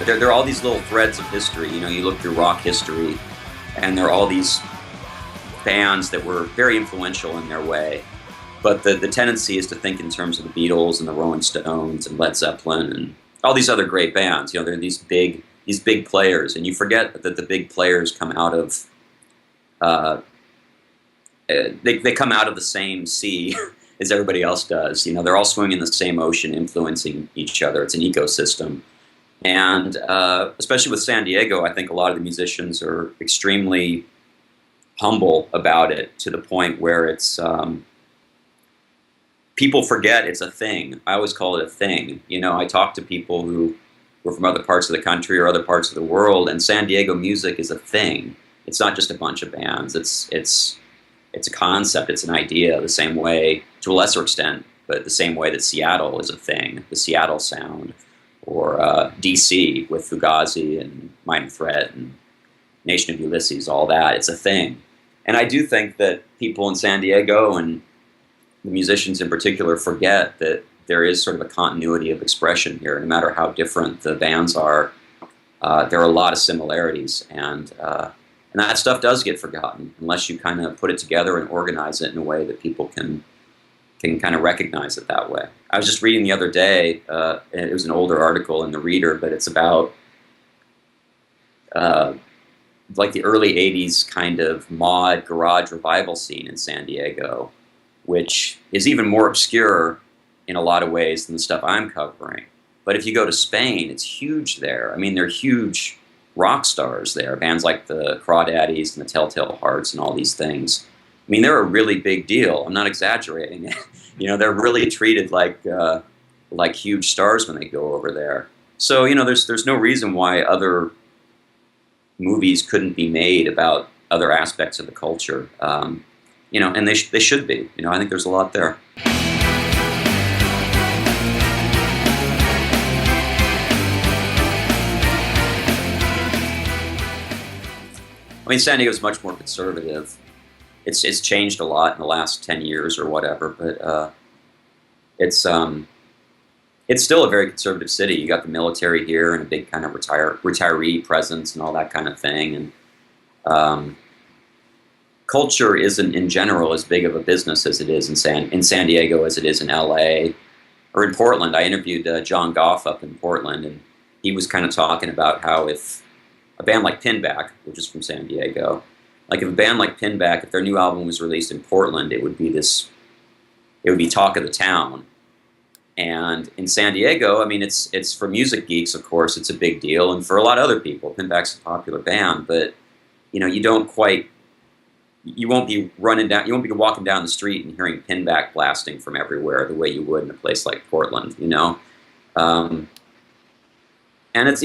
There are all these little threads of history. You look through rock history, and there are all these bands that were very influential in their way. But the tendency is to think in terms of the Beatles and the Rolling Stones and Led Zeppelin and all these other great bands. They're these big players, and you forget that the big players come out of they come out of the same sea as everybody else does. They're all swimming in the same ocean, influencing each other. It's an ecosystem. And especially with San Diego, I think a lot of the musicians are extremely humble about it, to the point where it's people forget it's a thing. I always call it a thing. I talk to people who were from other parts of the country or other parts of the world, and San Diego music is a thing. It's not just a bunch of bands. It's a concept. It's an idea. The same way, to a lesser extent, but the same way that Seattle is a thing. The Seattle sound. Or DC with Fugazi and Minor Threat and Nation of Ulysses, all that. It's a thing. And I do think that people in San Diego, and the musicians in particular, forget that there is sort of a continuity of expression here. No matter how different the bands are, there are a lot of similarities. And that stuff does get forgotten unless you kind of put it together and organize it in a way that people can kind of recognize it that way. I was just reading the other day, and it was an older article in the Reader, but it's about like the early 80s kind of mod garage revival scene in San Diego, which is even more obscure in a lot of ways than the stuff I'm covering. But if you go to Spain, it's huge there. I mean, they're huge rock stars there, bands like the Crawdaddies and the Telltale Hearts and all these things. I mean, they're a really big deal. I'm not exaggerating it. They're really treated like huge stars when they go over there. So, there's no reason why other movies couldn't be made about other aspects of the culture. And they should be. I think there's a lot there. I mean, San Diego is much more conservative. It's changed a lot in the last 10 years or whatever, but it's still a very conservative city. You got the military here and a big kind of retiree presence and all that kind of thing. And culture isn't in general as big of a business as it is in San Diego as it is in LA or in Portland. I interviewed John Goff up in Portland, and he was kind of talking about how if a band like Pinback, which is from San Diego, like if a band like Pinback, if their new album was released in Portland, it would be talk of the town. And in San Diego, I mean, it's for music geeks, of course, it's a big deal, and for a lot of other people, Pinback's a popular band, but you won't be walking down the street and hearing Pinback blasting from everywhere the way you would in a place like Portland, and it's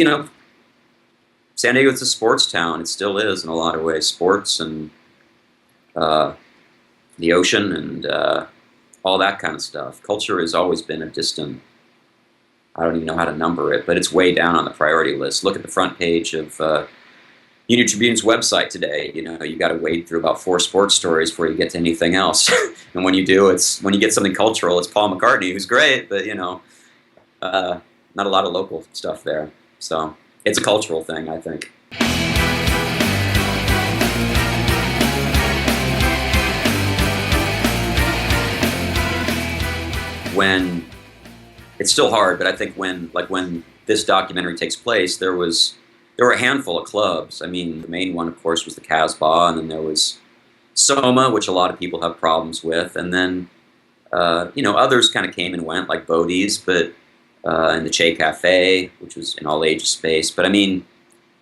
San Diego, it's a sports town. It still is in a lot of ways. Sports and the ocean and all that kind of stuff. Culture has always been a distant, I don't even know how to number it, but it's way down on the priority list. Look at the front page of Union Tribune's website today. You got to wade through about 4 sports stories before you get to anything else. And when you do, when you get something cultural, it's Paul McCartney, who's great, but not a lot of local stuff there. So it's a cultural thing, I think. It's still hard, but I think when this documentary takes place, there were a handful of clubs. I mean, the main one, of course, was the Casbah, and then there was Soma, which a lot of people have problems with, and then others kind of came and went, like Bodie's, but and the Che Cafe, which was an all-ages space. But I mean,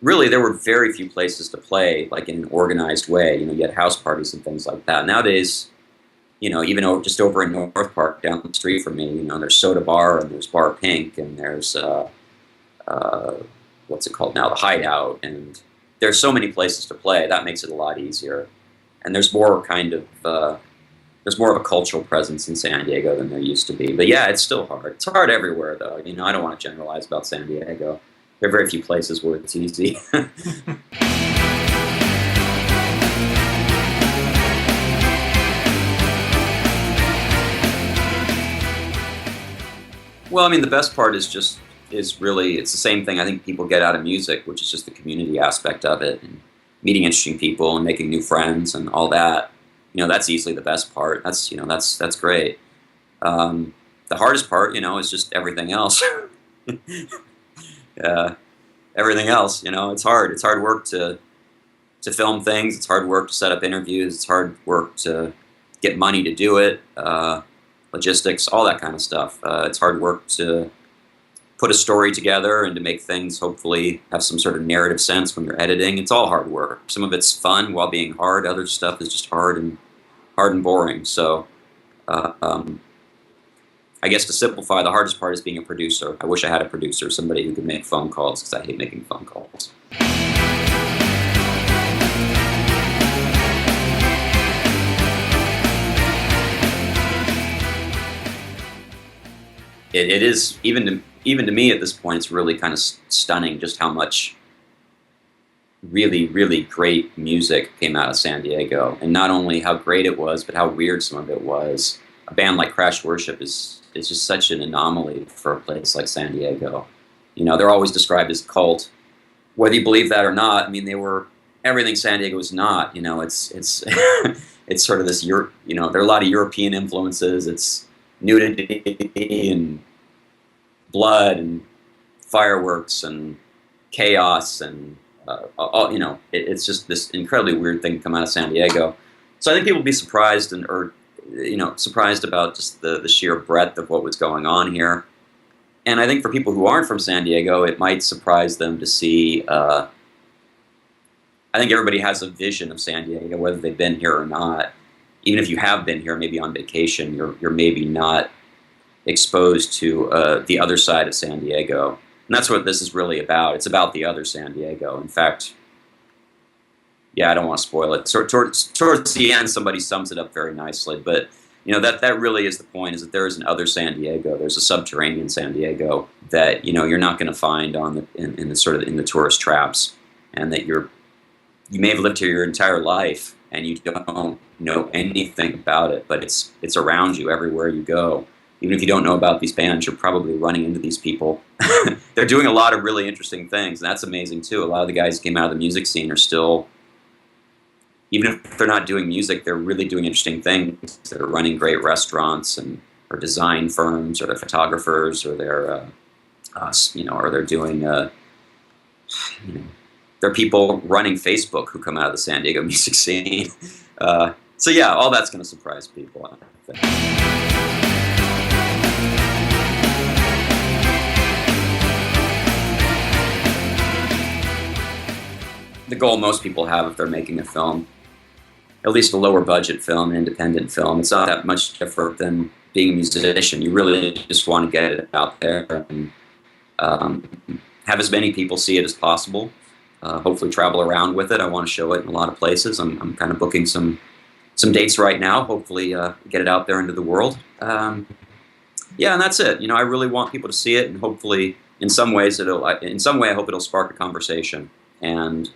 really, there were very few places to play, like in an organized way. You had house parties and things like that. Nowadays, even just over in North Park, down the street from me, there's Soda Bar and there's Bar Pink and there's what's it called now, the Hideout, and there's so many places to play. That makes it a lot easier. And there's more of a cultural presence in San Diego than there used to be. But yeah, it's still hard. It's hard everywhere, though. I don't want to generalize about San Diego. There are very few places where it's easy. Well, I mean, the best part is just is really, it's the same thing I think people get out of music, which is just the community aspect of it, and meeting interesting people and making new friends and all that. That's easily the best part. That's great. The hardest part, is just everything else. Everything else, it's hard. It's hard work to film things. It's hard work to set up interviews. It's hard work to get money to do it. Logistics, all that kind of stuff. It's hard work to put a story together and to make things hopefully have some sort of narrative sense when you're editing. It's all hard work. Some of it's fun while being hard. Other stuff is just hard and boring. So I guess to simplify, the hardest part is being a producer. I wish I had a producer, somebody who could make phone calls, because I hate making phone calls. It is, even to me at this point, it's really kind of stunning just how much really, really great music came out of San Diego. And not only how great it was, but how weird some of it was. A band like Crash Worship is just such an anomaly for a place like San Diego. They're always described as cult. Whether you believe that or not, I mean, they were everything San Diego is not. It's it's sort of this, there are a lot of European influences. It's nudity and blood and fireworks and chaos and it's just this incredibly weird thing to come out of San Diego. So I think people would be surprised surprised about just the sheer breadth of what was going on here. And I think for people who aren't from San Diego, it might surprise them to see. I think everybody has a vision of San Diego, whether they've been here or not. Even if you have been here, maybe on vacation, you're maybe not exposed to the other side of San Diego. And that's what this is really about. It's about the other San Diego. In fact, I don't want to spoil it. Towards the end, somebody sums it up very nicely. But that really is the point: is that there is an other San Diego. There's a subterranean San Diego that you're not going to find in the tourist traps, and that you may have lived here your entire life and you don't know anything about it, but it's around you everywhere you go. Even if you don't know about these bands, you're probably running into these people. They're doing a lot of really interesting things, and that's amazing too. A lot of the guys who came out of the music scene are still, even if they're not doing music, they're really doing interesting things. They're running great restaurants or design firms, or they're photographers, or they're or they're doing there are people running Facebook who come out of the San Diego music scene. So yeah, all that's going to surprise people, I think. The goal most people have if they're making a film, at least a lower budget film, an independent film, it's not that much different than being a musician. You really just want to get it out there and have as many people see it as possible. Hopefully travel around with it. I want to show it in a lot of places. I'm kind of booking some dates right now. Hopefully get it out there into the world. And that's it. I really want people to see it, and hopefully in some way I hope it'll spark a conversation and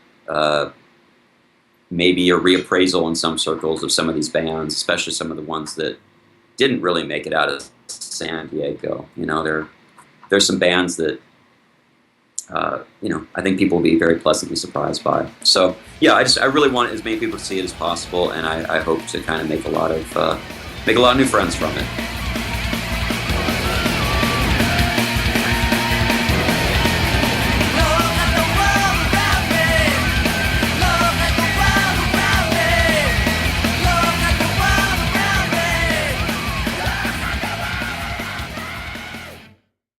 maybe a reappraisal in some circles of some of these bands, especially some of the ones that didn't really make it out of San Diego. There's some bands that I think people will be very pleasantly surprised by. So yeah, I really want as many people to see it as possible, and I hope to kind of make a lot of new friends from it.